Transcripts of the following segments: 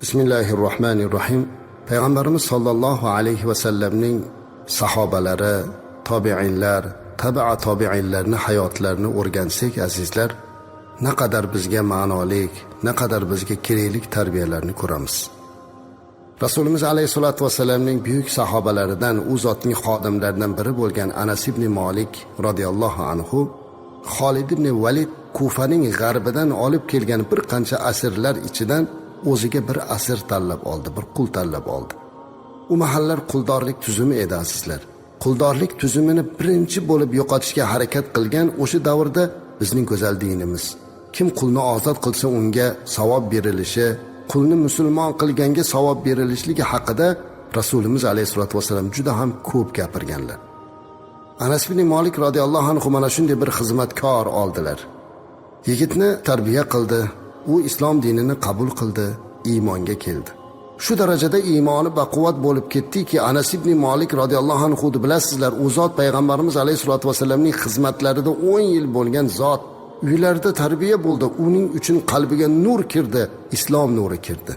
Bismillahirrohmanirrohim. Payg'ambarimiz sollallohu alayhi vasallamning sahobalari, tobiinlar, tobiinlarning hayotlarini o'rgansak azizlar, naqadar bizga ma'nolik, naqadar bizga keraklik tarbiyalarni ko'ramiz. Rasulimiz alayhisolatu vasallamning buyuk sahobalaridan, u zotning xodimlaridan biri bo'lgan Anas ibn Malik radhiyallohu anhu, Xolid ibn Valid Kufaning g'arbidan olib kelgan bir qancha asirlar ichidan o'ziga bir asir tanlab oldi, bir qul tanlab oldi. U mahallar quldorlik tuzumi edi azizlar. Quldorlik tuzumini birinchi bo'lib yo'qotishga harakat qilgan o'sha davrda bizning go'zal dinimiz. Kim qulni ozod qilsa unga savob berilishi, qulni musulmon qilganga savob berilishligi haqida Rasulimiz alayhisolatu vasallam juda ham ko'p gapirganlar. Anas ibn Malik radhiyallohu anhu mana shunday bir xizmatkor oldilar. Yigitni tarbiya qildi, u islom dinini qabul qildi, iymonga keldi. Shu darajada iymoni baquvvat bo'lib ketdiki, Anas ibn Malik radhiyallohu anhu bilasizlar, u zot payg'ambarimiz alayhisolatu vasallamning xizmatlarida 10 yil bo'lgan zot, uylarida tarbiya bo'ldi, uning uchun qalbiga nur kirdi, islom nuri kirdi.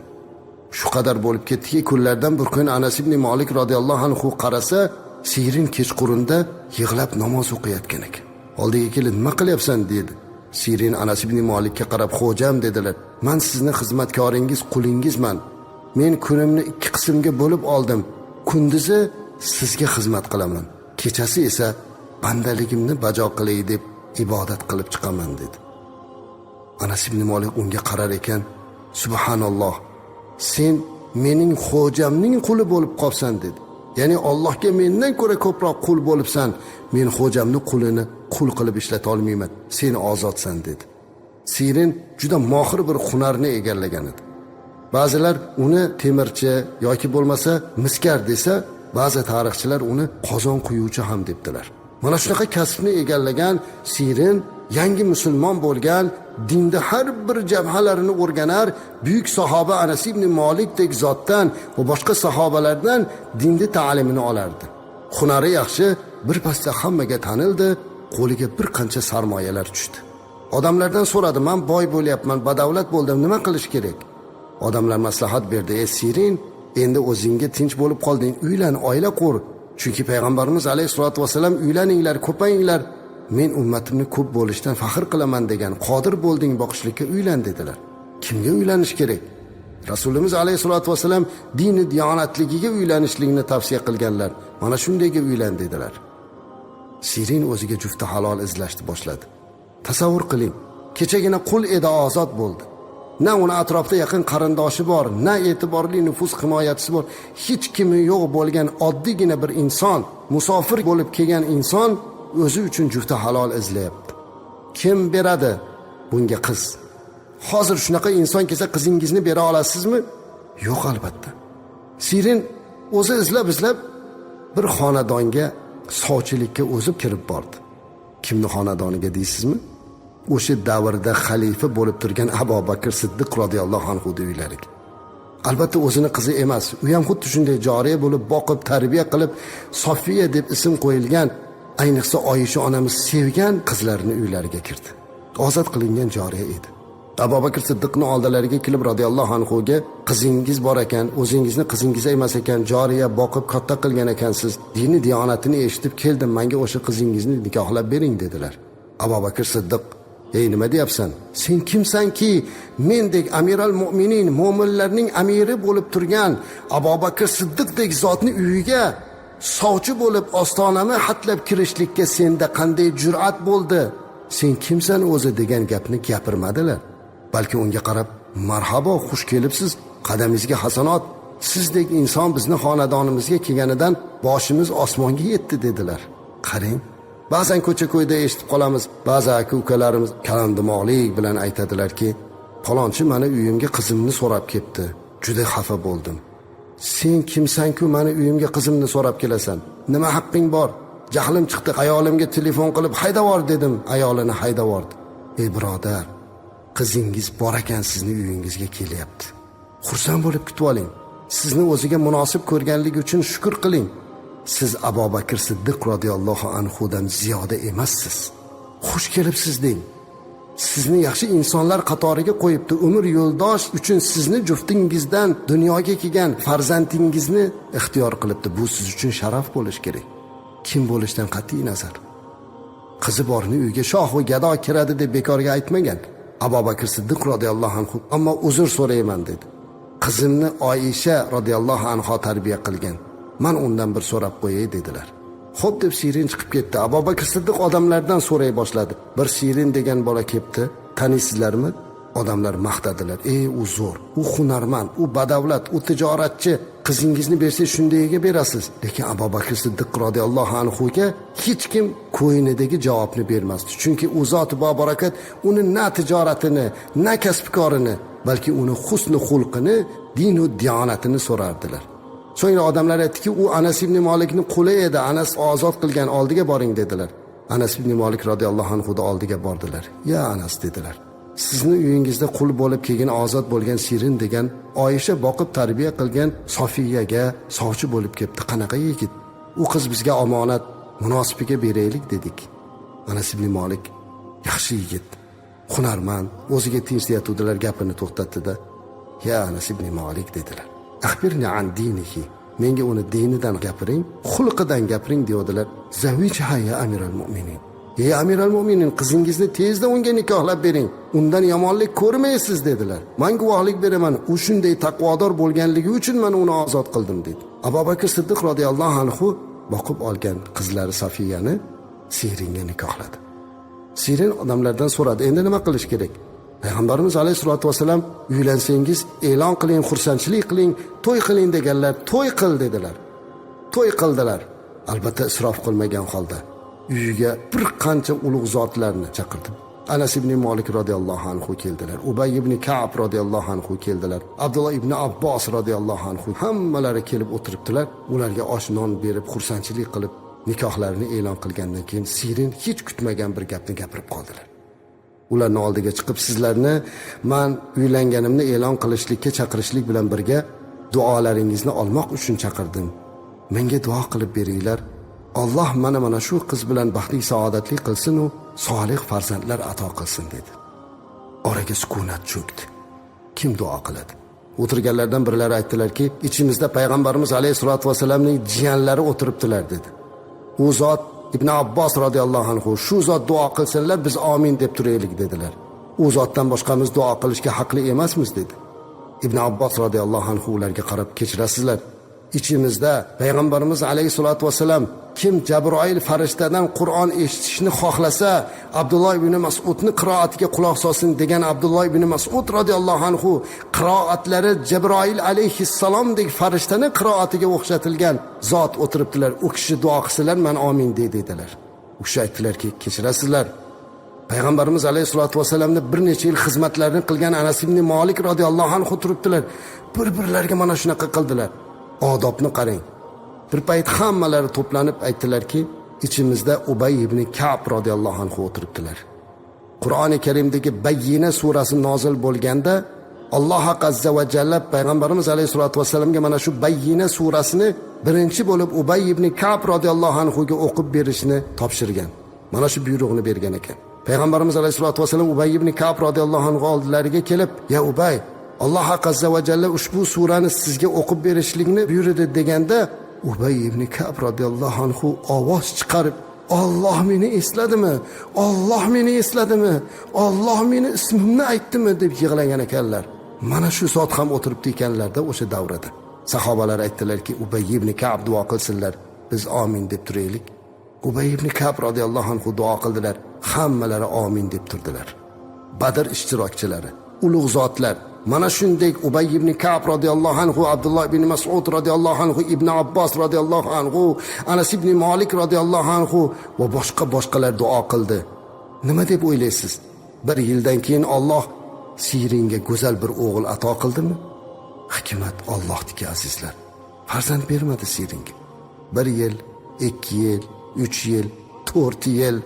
Shu qadar bo'lib ketdiki, kunlardan bir kun Anas ibn Malik radhiyallohu anhu qarasa, Sirin kechqurunda yig'lab namoz o'qiyotgan ekan. Oldiga kelib, "Nima qilyapsan?" dedi. Sirin Anas ibn Malikka qarab, "Xo'jam," dedilar. "Men sizni xizmatkoringiz, qulingizman. Men kunimni 2 qismga bo'lib oldim. Kunduzi sizga xizmat qilaman, kechasi esa bandaligimni bajo qilay deb ibodat qilib chiqaman," dedi. Anas ibn Malik unga qarar ekan, "Subhanalloh, sen mening xo'jamning quli bo'lib qolsan," dedi. Ya'ni Allohga mendan ko'ra ko'proq qul bo'libsan, men xo'jamni qulini qul qilib ishlata olmayman, sen ozodsan, dedi. Sirin juda mohir bir hunarni egallagan edi. Ba'zilar uni temirchi yoki bo'lmasa miskar desa, ba'zi tarixchilar uni qozon quyuvchi ham debdilar. Mana shunaqa kasbni egallagan Sirin yangi musulmon bo'lgan, dinda har bir jabhalarini o'rganar, buyuk sahoba Anas ibn Malikdek zotdan va boshqa sahobalardan dinda ta'limini olardi. Hunari yaxshi, birpasda hammaga tanildi, qo'liga bir qancha sarmoyalar tushdi. Odamlardan so'radi, "Men boy bo'lyapman, badavlat bo'ldim, nima qilish kerak?" Odamlar maslahat berdi, "Ey Sirin, endi o'zingga tinch bo'lib qolding, uylan, oila qur. Chunki payg'ambarimiz alayhisolatu vasallam uylaninglar, ko'payinglar. Men ummatimni ko'p bo'lishdan faxr qilaman degan, qodir bo'lding boqishlikka, uylan," dedilar. Kimga uylanish kerak? Rasulimiz alayhisolatu vasallam dini diyonatligiga uylanishlikni tavsiya qilganlar. Mana shundayga uylan dedilar. Sirin o'ziga jufti halol izlashni boshladi. Tasavvur qiling, kechagina qul edi, ozod bo'ldi. Na uni atrofda yaqin qarindoshi bor, na e'tiborli nufuz himoyachisi bor, hech kimi yo'q bo'lgan oddiygina bir inson, musofir bo'lib kelgan inson o'zi uchun jufti halol izlayapti. Kim beradi bunga qiz? Hozir shunaqa inson kelsa qizingizni bera olasizmi? Yo'q, albatta. Sirin o'zi izlab bir xonadonga sovchilikka o'zi kirib bordi. Kimni xonadoniga deysizmi? O'sha davrda xalifa bo'lib turgan Abu Bakr Siddiq radhiyallohu anhu uylariga. Albatta o'zini qizi emas, u ham xuddi shunday joriya bo'lib boqib, tarbiya qilib, Sofiya deb ism qo'yilgan, ayniqsa Oyisha onamiz sevgan qizlarini uylariga kirdi. Ozod qilingan joriya edi. Abu Bakr Siddiqning oldilariga kelib radhiyallohu anhuga, "Qizingiz bor ekan, o'zingizni qizingiz emas ekan, joriya boqib katta qilgan ekansiz. Dini diyonatini eshitib keldim, menga o'sha qizingizni nikohlab bering," dedilar. Abu Bakr Siddiq, "Ey, nima deyapsan? Sen kimsanki mendek amiral mu'minin, mo'minlarning amiri bo'lib turgan Abu Bakr Siddiqdek zotni uyiga sovchi bo'lib ostonamni hatlab kirishlikka senda qanday jur'at bo'ldi? Sen kimsan o'zi?" degan gapni gapirmadilar. Balki unga qarab, "Marhabo, xush kelibsiz, qadamingizga hasanot. Sizdek inson bizni xonadonimizga kelganidan boshimiz osmonga yetdi," dedilar. Qarang, ba'zan ko'cha-ko'yda eshitib qolamiz, ba'zi aka-ukalarimiz kalandimoqlik bilan aytadilarki, "Falonchi meni uyimga qizimni so'rab kelibdi. Juda xafa bo'ldim." Sen kimsan-ku meni uyimga qizimni so'rab kelasan? Nima haqqing bor? Jahlim chiqdi, ayolimga telefon qilib haydavor dedim, ayolini haydavordi. Ey birodar, qizingiz bor ekan, sizni uyingizga kelyapti. Xursand bo'lib kutib oling. Sizni o'ziga munosib ko'rganligi uchun shukr qiling. Siz Abu Bakr Siddiq radhiyallohu anhu dan ziyoda emassiz. Xush kelibsiz deng. sizni yaxshi insonlar qatoriga qo'yibdi. Umr yo'ldosh uchun sizni juftingizdan dunyoga kelgan farzandingizni ixtiyor qilibdi. Bu siz uchun sharaf bo'lish kerak. Kim bo'lishdan qat'iy nazar. Qizi borni uyga shoh va gado kiradi deb bekorga aytmagan. Abu Bakr Siddiq radhiyallohu anhu ammo uzr so'rayman dedi. Qizimni Oysha radhiyallohu anha tarbiya qilgan. Men undan bir so'rab qo'yay dedilar. Xo'p deb Sirin chiqib ketdi. Abu Bakr Siddiq odamlardan so'ray boshladi. Bir Sirin degan bola kelibdi. Tanisizlarmi? Odamlar maqtadilar. U zo'r, u hunarmand, u badavlat, u tijoratchi. Qizingizni bersangiz shundayga berasiz. Lekin Abu Bakr Siddiq radhiyallohu anhu ga hech kim ko'yinidagi javobni bermasdi. Chunki u zot barakat uni na tijoratini, na kasbkorini, balki uni husni xulqini, dinu diyonatini so'rardilar. So'ngra odamlar aytdiki, u Anas ibn Malikning quli edi. Anas ozod qilgan, oldiga boring dedilar. Anas ibn Malik radhiyallohu anhu da oldiga bordilar. Ya Anas dedilar. Sizni uyingizda qul bo'lib kelgan ozod bo'lgan Sirin degan Oysha boqib tarbiya qilgan Sofiyaga sovchi bo'lib kelibdi. Qanaqa yigit? U qiz bizga omonat, munosibiga beraylik dedik. Anas ibn Malik yaxshi yigit, hunarmand, o'ziga tinchlayotdilar, gapini to'xtatdi-da. Ya Anas ibn Malik dedilar. Axbirni an dinihi. Menga uni dinidan gapiring, xulqidan gapiring deydilar. Zavijha ya amiral mu'minin. Ey amiral mu'minin, qizingizni tezda unga nikohlab bering. Undan yomonlik ko'rmaysiz dedilar. Men guvohlik beraman, u shunday taqvodor bo'lganligi uchun men uni ozod qildim dedi. Abu Bakr Siddiq radhiyallohu anhu boqib olgan qizlari Safiyani Siringa nikohladi. Sirin odamlardan so'radi, endi nima qilish kerak? Payg'ambarimiz alayhisolatu vasallam uylansangiz e'lon qiling, xursandchilik qiling, to'y qiling deganlar, to'y qil dedilar. To'y qildilar. Albatta isrof qilmagan holda. Uyiga bir qancha ulug' zotlarni chaqirdi. Anas ibn Malik radhiyallohu anhu keldilar. Ubay ibn Ka'b radhiyallohu anhu keldilar. Abdullah ibn Abbos radhiyallohu anhu hammalari kelib o'tiribdilar. Ularga osh non berib, xursandchilik qilib, nikohlarini e'lon qilgandan keyin Sirin hech kutmagan bir gapni gapirib qoldilar. Ularning oldiga chiqib, sizlarni men uylanganimni e'lon qilishlikka chaqirishlik bilan birga duolaringizni olmoq uchun chaqirdim. Menga duo qilib beringlar. Alloh mana shu qiz bilan baxtli saodatli qilsin u solih farzandlar ato qilsin dedi. Oraga sukunat cho'kdi. Kim duo qiladi? O'tirganlardan birlari aytdilarki, ichimizda payg'ambarimiz alayhisolatu vasallamning jiyanlari o'tiribdilar dedi. U zot Ibn Abbos radhiyallohu anhu shu zot duo qilsinlar biz amin deb turaylik dedilar. U zotdan boshqamiz duo qilishga haqli emasmiz dedi. Ibn Abbos radhiyallohu anhu ularga qarab, kechirasizlar. İçimizde Peygamberimiz aleyhissalatu vesselam kim Cebrail farishtadan Qur'on eshitishni xohlasa Abdullah ibn Mas'udni qiroatiga quloq solsin degan Abdullah ibn Mas'ud radhiyallohu anhu qiroatlari Cebrail alayhissalomdek farishtani qiroatiga o'xshatilgan zot o'tiribdilar. U kishi duo qilsalar men amin dedilar. U kishi aytdilarki, kechirasizlar. Peygamberimiz aleyhissalatu vesselamni bir necha yil xizmatlarini qilgan Anas ibn Malik radhiyallohu anhu turibdilar. Bir-birlariga mana shunaqa qildilar. Odobni qarang. Bir payt hammalari to'planib aytdilarki, ichimizda Ubay ibn Ka'b radhiyallohu anhu o'tiribdilar. Qur'oni Karimdagi Bayyina surasi nozil bo'lganda Alloh azza va jalla payg'ambarimiz alayhisolatu vasallamga mana shu Bayyina surasini birinchi bo'lib Ubay ibn Ka'b radhiyallohu anhu ga o'qib berishni topshirgan. Mana shu buyruqni bergan ekan. Payg'ambarimiz alayhisolatu vasallam Ubay ibn Ka'b radhiyallohu anhu oldilariga kelib, "Ya Ubay, Alloh azza va jalla ushbu surani sizga o'qib berishlikni buyurdi" deganda Ubay ibn Ka'b radhiyallohu anhu ovoz chiqarib, "Alloh meni esladimi? Alloh meni esladimi? Alloh meni ismimni aytdimi?" deb yig'lagan ekanlar. Mana shu zot ham o'tiribdi ekanlarda o'sha davrada. Sahobalar aytdilarki, Ubay ibn Ka'b duo qilsinlar, biz amin deb turaylik. Ubay ibn Ka'b radhiyallohu anhu duo qildilar, hammalari amin deb turdilar. Badr ishtirokchilari, ulug' zotlar mana shunday Ubay ibn Ka'b radhiyallohu anhu, Abdullah ibn Mas'ud radhiyallohu anhu, Ibn Abbos radhiyallohu anhu, Anas ibn Malik radhiyallohu anhu va boshqalar duo qildi. Nima deb o'ylaysiz? Bir yildan keyin Alloh Siringa go'zal bir o'g'il ato qildimi? Hikmat Allohniki azizlar. Farzand bermadi Siringa. 1 yil, 2 yil, 3 yil, 4 yil.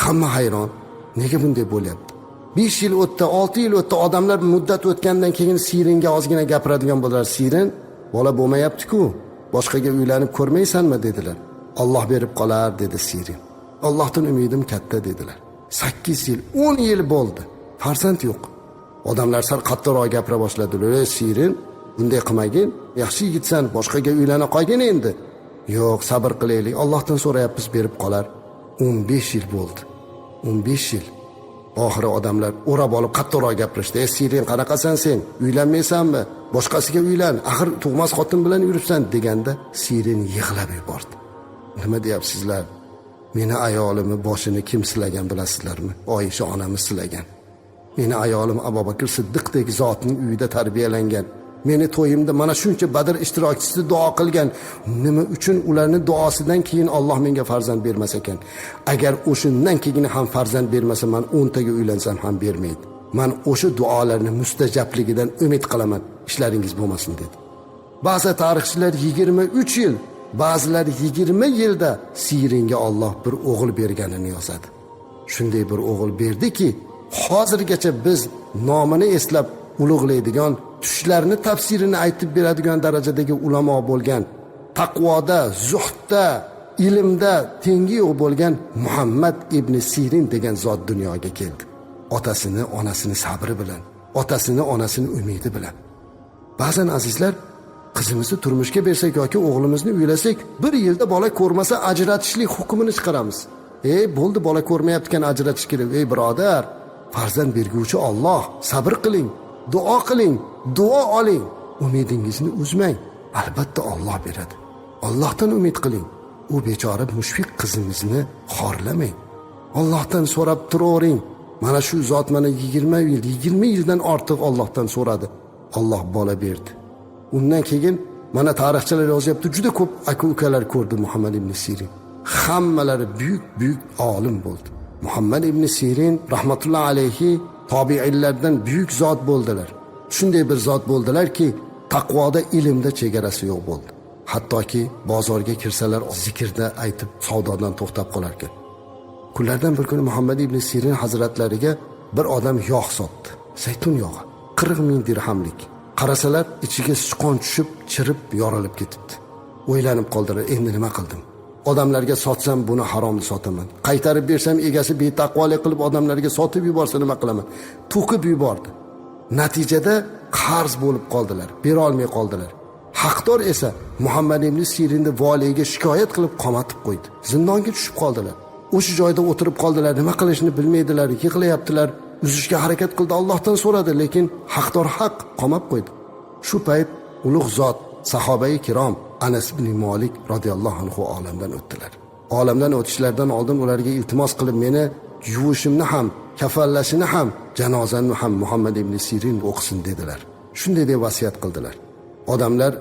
Hamma hayron. Nega bunday bo'lyapti? 5 yil o'tdi, 6 yil o'tdi, odamlar muddat o'tgandan keyin Siringa ozgina gapiradigan bo'ldilar. Sirin, bola bo'lmayapti-ku, boshqaga uylanib ko'rmaysanmi dedilar. Alloh berib qolar dedi Sirin. Allohdan umidim katta dedilar. 8 yil, 10 yil bo'ldi. Farzand yo'q. Odamlar sal qattiqroq gapira boshladilar. "Ey Sirin, bunday qilmagin. Yaxshi yigitsan, boshqaga uylana qolgin endi." "Yo'q, sabr qilaylik. Allohdan so'rayapmiz, berib qolar." 15 yil bo'ldi. 15 yil. Oxiri odamlar o'rab olib qattiqroq gapirishdi. "Ey Sirin, qanaqasan sen? Uylanmaysanmi? Boshqasiga uylan. Axir tug'mas xotin bilan yuribsan" deganda Sirin yig'lab yubordi. "Nima deyapsizlar? Meni ayolimni boshini kim silagan bilasizlarmi? Oysha onamiz silagan. Meni ayolim Abu Bakr Siddiqdek zotning uyida tarbiyalangan. Meni to'yimda mana shuncha Badr ishtirokchisi duo qilgan. Nima uchun ularning duosidan keyin Alloh menga farzand bermas ekan? Agar o'shundan keyin ham farzand bermasa, men 10 taga uylansam ham bermaydi. Men o'sha duolarning mustajabligidan umid qilaman. Ishlaringiz bo'lmasin" dedi. Ba'zi tarixchilar 23 yil, ba'zilar 20 yilda Siringa Alloh bir o'g'il berganini yozadi. Shunday bir o'g'il berdiki, hozirgacha biz nomini eslab ulug'laydigan, tushlarni tafsirini aytib beradigan darajadagi ulamo bo'lgan, taqvoda, zuhdda, ilmda tengi yo'q bo'lgan Muhammad ibn Sirin degan zot dunyoga keldi. Otasini, onasini sabri bilan, otasini, onasini umidi bilan. Ba'zan azizlar, qizimizni turmushga bersak yoki o'g'limizni uylasak, bir yilda bola ko'rmasa ajratishlik hukmini chiqaramiz. Bo'ldi, bola ko'rmayaptikan ajratish kerak. Ey birodar, farzand berguvchi Alloh, sabr qiling, duo qiling, duo oling, umidingizni uzmang. Albatta Alloh beradi. Allohdan umid qiling. U bechora mushfiq qizingizni xorlamang. Allohdan so'rab turavering. Mana shu zot mana 20 yildan ortiq Allohdan so'radi. Alloh bola berdi. Undan keyin mana tarixchilar yozyapti, juda ko'p aka-ukalar ko'rdi Muhammad ibn Sirin. Hammalari buyuk olim bo'ldi. Muhammad ibn Sirin rahmatulloh alayhi tobiinlardan buyuk zot bo'ldilar. Shunday bir zot bo'ldilarki, taqvoda, ilmda chegarasi yo'q bo'ldi. Hattoki bozorga kirsalar zikrda aytib savdodan to'xtab qolar ekan. Kunlardan bir kuni Muhammad ibn Sirin hazratlariga bir odam yog' sotdi. Zaytun yog'i, 40 ming dirhamlik. Qarasalar ichiga sichqon tushib, chirib, yorilib ketibdi. O'ylanib qoldilar, endi nima qildim? Odamlarga sotsam buni haromni sotaman. Qaytarib bersam egasi betaqvolik qilib odamlarga sotib yuborsa nima qilaman? To'kib yubordi. Natijada qarz bo'lib qoldilar, bera olmay qoldilar. Haqdor esa Muhammad ibn Sirinni valiga shikoyat qilib qamatib qo'ydi. Zindonga tushib qoldilar. O'sha joyda o'tirib qoldilar, nima qilishni bilmaydilar, yig'layaptilar. Uzishga harakat qildi, Allohdan so'radi, lekin haqdor haq qamab qo'ydi. Shu payt ulug' zot sahobai kirom Anas ibn Malik radhiyallohu anhu olamdan o'tdilar. Olamdan o'tishlaridan oldin ularga iltimos qilib, meni yuvishimni ham, kafallashini ham, janozamni ham Muhammad ibn Sirin o'qisin dedilar. Shunday deb vasiyat qildilar. Odamlar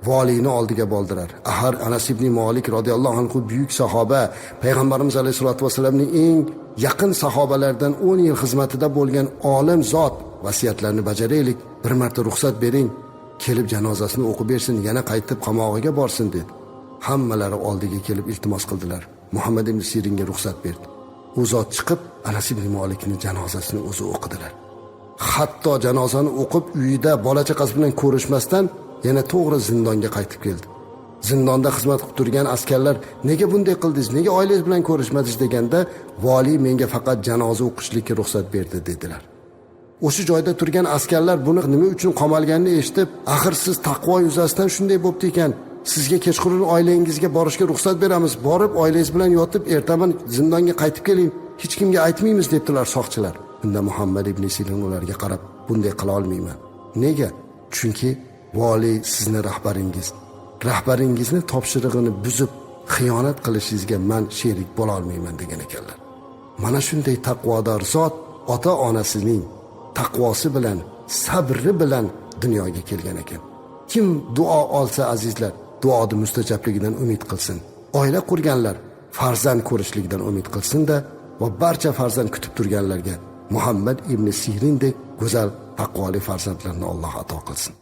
valini oldiga bo'ldilar. Ahar Anas ibn Malik radhiyallohu anhu buyuk sahoba, payg'ambarimiz alayhisolatu vasallamning eng yaqin sahobalardan 10 yil xizmatida bo'lgan olim zot, vasiyatlarni bajaraylik, bir marta ruxsat bering, kelib janozasini o'qib bersin, yana qaytib qamog'iga borsin dedi. Hammalari oldiga kelib iltimos qildilar. Muhammad ibn Siringa ruxsat berdi. U zot chiqib Anas ibn Malikning janozasini o'zi o'qidilar. Hatto janozani o'qib uyida bola chaqasi bilan ko'rishmasdan yana to'g'ri zindonga qaytib keldi. Zindonda xizmat qilib turgan askarlar, "Nega bunday qildingiz? Nega oilangiz bilan ko'rishmadingiz?" deganda, "Vali menga faqat janoza o'qishlikka ruxsat berdi" dedilar. O'sha joyda turgan askarlar buni nima uchun qamalganini eshitib, "Axir siz taqvo yuzasidan shunday bo'pti ekan, sizga kechqurun oilangizga borishga ruxsat beramiz. Borib oilangiz bilan yotib, ertaman zindonga qaytib keling. Hech kimga aytmaymiz" dedilar soqchilar. Unda Muhammad ibn Sirin ularga qarab, "Bunday qila olmayman." Nega? Chunki vali sizni rahbaringizni topshirig'ini buzib, xiyonat qilishingizga men sherik bo'la olmayman degan ekanlar. Mana shunday taqvodor zot ota-onasining taqvosi bilan, sabri bilan dunyoga kelgan ekan. Kim duo olsa azizlar, duoning mustajabligidan umid qilsin. Oila qurganlar farzand ko'rishlikdan umid qilsin-da va barcha farzand kutib turganlarga Muhammad ibn Sirindek go'zal taqvoli farzandlarni Alloh ato qilsin.